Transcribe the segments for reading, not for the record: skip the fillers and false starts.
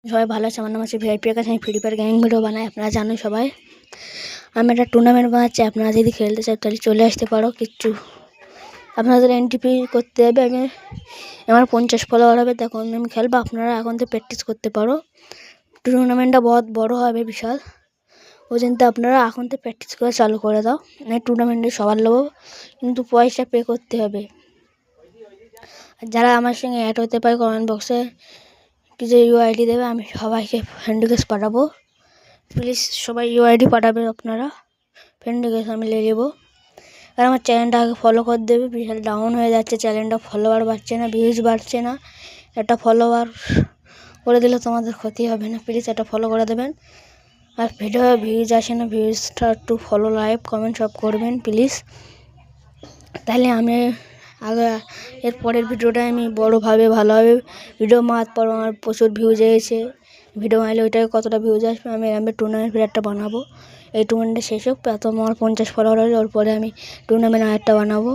সবাই ভালো আছে। আমার নাম আছে ভিআইপি এর কাছে। আমি ফ্রি ফায়ার গেমিং ভিডিও বানাই, আপনারা জানেন সবাই। আমি একটা টুর্নামেন্ট বানাচ্ছি, আপনারা যদি খেলতে চান তাহলে চলে আসতে পারো। কিচ্ছু আপনাদের এন্ট্রি করতে হবে। আমার 50 ফলোয়ার হবে, তখন আমি খেলবো। আপনারা এখন থেকে প্র্যাকটিস করতে পারো। টুর্নামেন্টটা বহুত বড় হবে, বিশাল। ওই জন্য আপনারা এখন থেকে প্র্যাকটিস করা চালু করে দাও। টুর্নামেন্টে সবার লোক কিন্তু পয়সা পে করতে হবে। যারা আমার সঙ্গে অ্যাড হতে পারে কমেন্ট বক্সে কিছু ইউআইডি দেবে, আমি সবাইকে ফ্রেন্ড রিকোয়েস্ট পাঠাবো। প্লিজ সবাই ইউআইডি পাঠাবে, আপনারা ফ্রেন্ড রিকোয়েস্ট আমি নিয়ে নেবো। আর আমার চ্যানেলটাকে ফলো করে দেবে। বিশাল ডাউন হয়ে যাচ্ছে চ্যানেলটা, ফলোয়ার বাড়ছে না, ভিউজ বাড়ছে না। একটা ফলোয়ার করে দিলে তোমাদের ক্ষতি হবে না, প্লিজ একটা ফলো করে দেবেন। আর ভিডিও ভিউজ আসে না, ভিউজটা একটু ফলো, লাইক, কমেন্ট সব করবেন প্লিজ। তাহলে আমি আগে এর পরের ভিডিওটা আমি বড়োভাবে ভালোভাবে ভিডিও মারার পর আমার প্রচুর ভিউজ এসেছে। ভিডিও মারলে ওইটাকে কতটা ভিউজ আসবে, আমি টুর্নামেন্ট একটা বানাবো। এই টুর্নামেন্টটা শেষ হোক, প্রথম আমার 50 ফলোয়ার হলে ওর পরে আমি টুর্নামেন্ট আরেকটা বানাবো।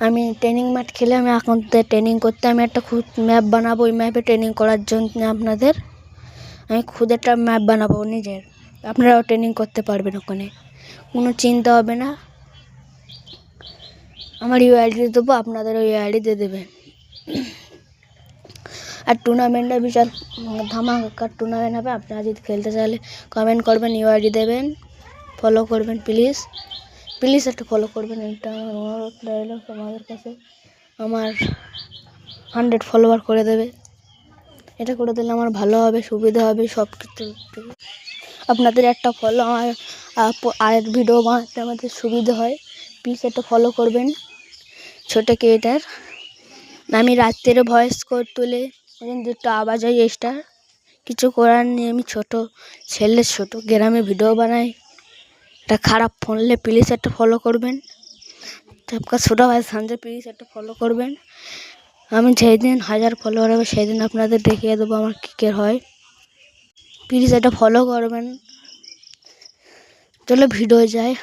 আমি ট্রেনিং ম্যাচ খেলে আমি এখন ট্রেনিং করতে আমি একটা খুদ ম্যাপ বানাবো। ওই ম্যাপে ট্রেনিং করার জন্য আপনাদের আমি খুদ একটা ম্যাপ বানাবো নিজের। আপনারাও ট্রেনিং করতে পারবেন, ওখানে কোনো চিন্তা হবে না। আমার ইউআইডি দেবো, আপনাদের ওই ইউআইডি দিয়ে দেবেন। আর টুর্নামেন্টটা বিশাল ধামাকার টুর্নামেন্ট হবে। আপনারা যদি খেলতে চাইলে কমেন্ট করবেন, ইউআইডি দেবেন, ফলো করবেন প্লিজ। প্লিজ একটা ফলো করবেন, এটা অনুরোধ রইল তোমাদের কাছে। আমার 100 ফলোয়ার করে দেবে, এটা করে দিলে আমার ভালো হবে, সুবিধা হবে সব কিছু। আপনাদের একটা ফলো আমার আর ভিডিও বানাতে আমাদের সুবিধা হয়। প্লিজ একটা ফলো করবেন। ছোটো ক্রিয়েটার, আমি রাত্রে ভয়েস কোড তুলে দুটো আওয়াজ হয় এক্সট্রা, কিছু করার নেই। আমি ছোটো ছেলে, ছোটো গ্রামে ভিডিও বানাই। একটা খারাপ ফোন নিলে প্লিজ একটা ফলো করবেন। সবকা ছোটো ভাই সঞ্জয়, প্লিজ একটা ফলো করবেন। আমি যেই দিন 1000 ফলোয়ার হবে সেই দিন আপনাদের দেখিয়ে দেবো আমার কী হয়। প্লিজ একটা ফলো করবেন। চলো ভিডিও যায়।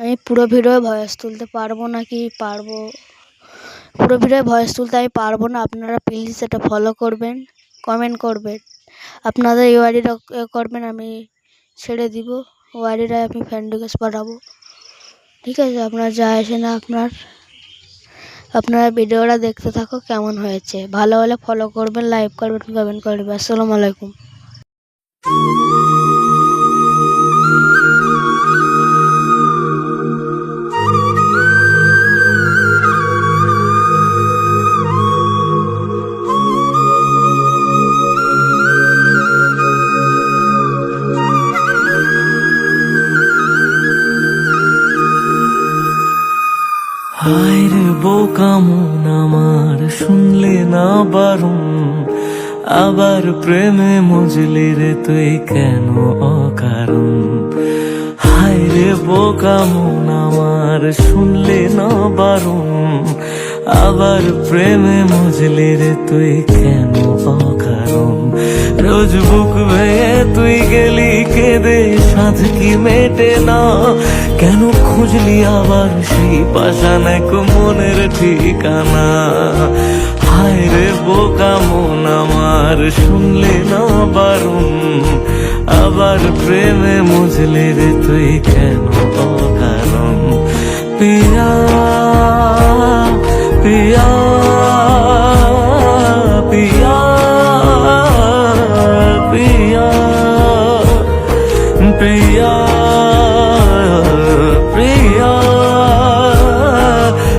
আমি পুরো ভিডিও ভয়েস তুলতে পারবো নাকি পারবো, পুরো ভিডিও ভয়েস তুলতে আমি পারবো না। আপনারা প্লিজ এটা ফলো করবেন, কমেন্ট করবেন। আপনাদের ইউআইডিটা করবেন, আমি ছেড়ে দিব। ওআইডিটা আমি ফ্রেন্ড রিকোয়েস্ট পাঠাবো, ঠিক আছে? আপনার যা আসে না, আপনারা ভিডিওটা দেখতে থাকো কেমন হয়েছে। ভালো হলে ফলো করবেন, লাইক করবেন, কমেন্ট করবেন। আসসালামু আলাইকুম। হায় রে বোকা মন আমার, শুনলে না বারণ, আবার প্রেমে মজলি রে তুই কেন অকারণ। হায় রে বোকা মন আমার, শুনলে না বারণ, আবার প্রেমে মজলি রে তুই কেন অকারণ। রোজ বুক ভেঙে তুই গেলি কেঁদে, সাধ কি মেটে না, কেন খুঁজলি আবার সেই পাষাণ এক মনের ঠিকানা। হায় রে বোকা মন আমার, শুনলে না বারণ, আবার প্রেমে মজলে রে তুই কেন অকারণ। পিয়া পিয়া পিয়া পিয়া পিয়া প্রিয়া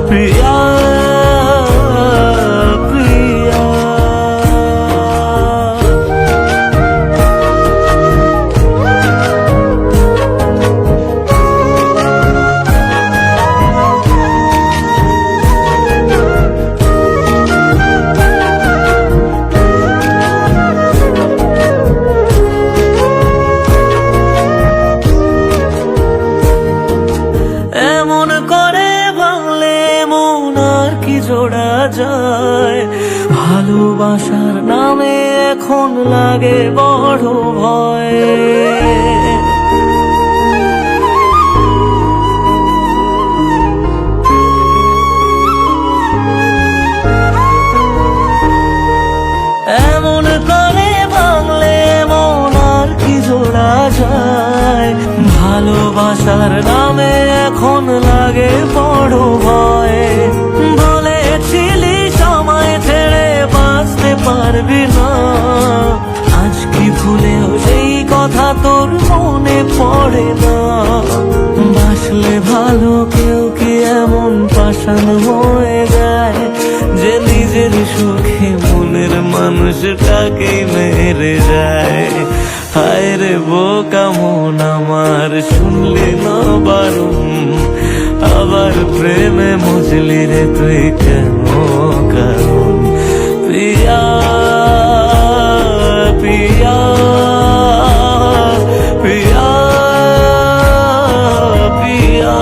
প্রিয়া প্রিয়া। এমন করে ভাঙলে মন আর কি জোড়া যায়, ভালোবাসার নামে এখন লাগে বড় ভয়। এমন করে ভালোবাসার নামে এখন লাগে বড় ভয়। বলেছিলি সময় ছেড়ে বাঁচতে পারবি না, আজ কি ভুলেও সেই কথা তোর মনে পড়ে না? বাসলে ভালো কেউ কি এমন পাষাণ হয়ে যায় যে নিজের সুখে মনের মানুষটাকেই মেরে যায়? হায় রে বোকা মন আমার, শুনলি না বারণ, আবার প্রেমে মজলি রে তুই কেন কারণ? পিয়া পিয়া পিয়া পিয়া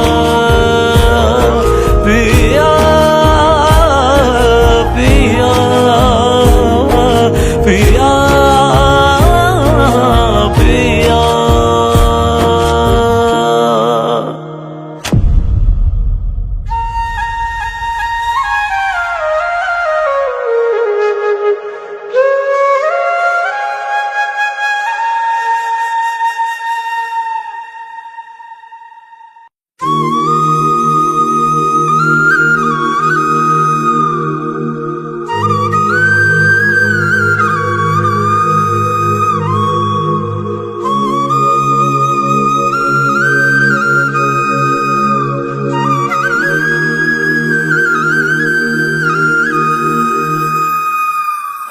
পিয়া পিয়া পিয়া পিয়া।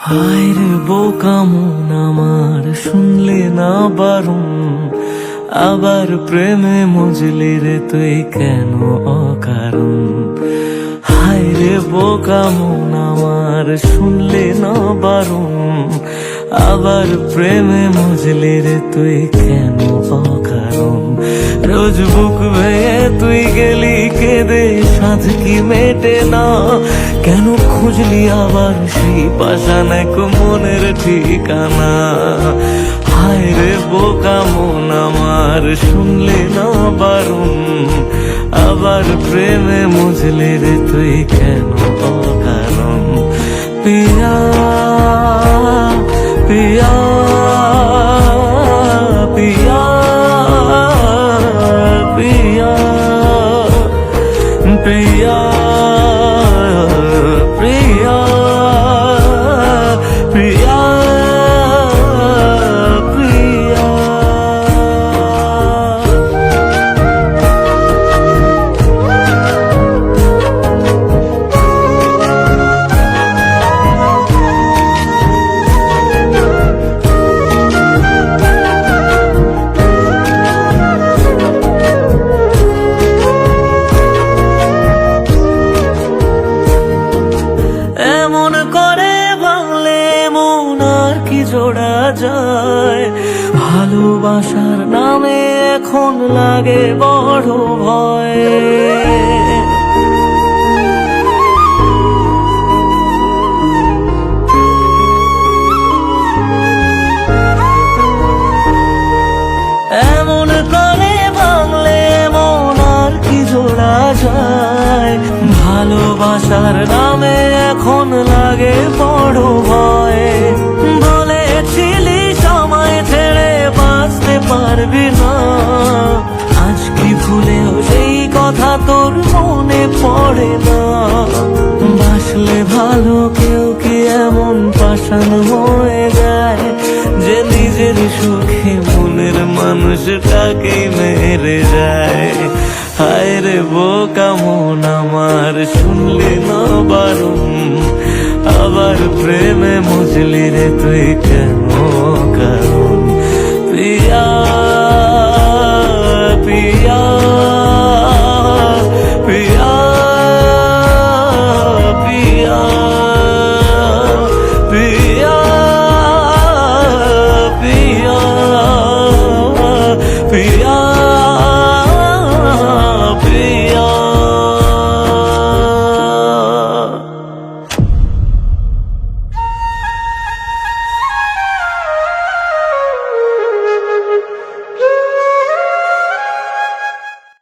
হায় রে বোকা মন আমার, শুনলে না বারণ, আবার প্রেমে মজলি রে তুই কেন অকারণ? হায় রে বোকা মন আমার, শুনলে না বারণ, আবার প্রেমে মজলি রে তুই কেন অকারণ? রোজ বুক ভেঙে তুই গেলি কেঁদে, সাধ কি মেটে না? কেন খুঁজলি আবার সেই পাষাণ এক মনের ঠিকানা? হায় রে বোকা মন আমার, শুনলে না বারণ, আবার প্রেমে মজলি রে তুই কেন অকারণ? পিয়া পিয়া পিয়া পিয়া পিয়া প্রিয়া প্রিয়া প্রিয়া। এমন করে ভাঙলে মন আর কি জোড়া যায়? ভালোবাসার নামে এখন লাগে বড় ভয়। এমন করে ভাঙলে মন আর কি জোড়া যায়? ভালোবাসার নামে এখন লাগে বড় ভয়। বলেছিলি সময় ছেড়ে বাঁচতে পারবি না, আজ কি ভুলেও সেই কথা তোর মনে পড়ে না? বাসলে ভালো কেউ কি এমন পাষাণ হয়ে যায় যে নিজের সুখে মনের মানুষটাকেই মেরে যায়? হায় রে বোকা মন আমার, শুনলি না বারণ, আবার প্রেমে মজলি রে তুই কেন কারণ? পিয়া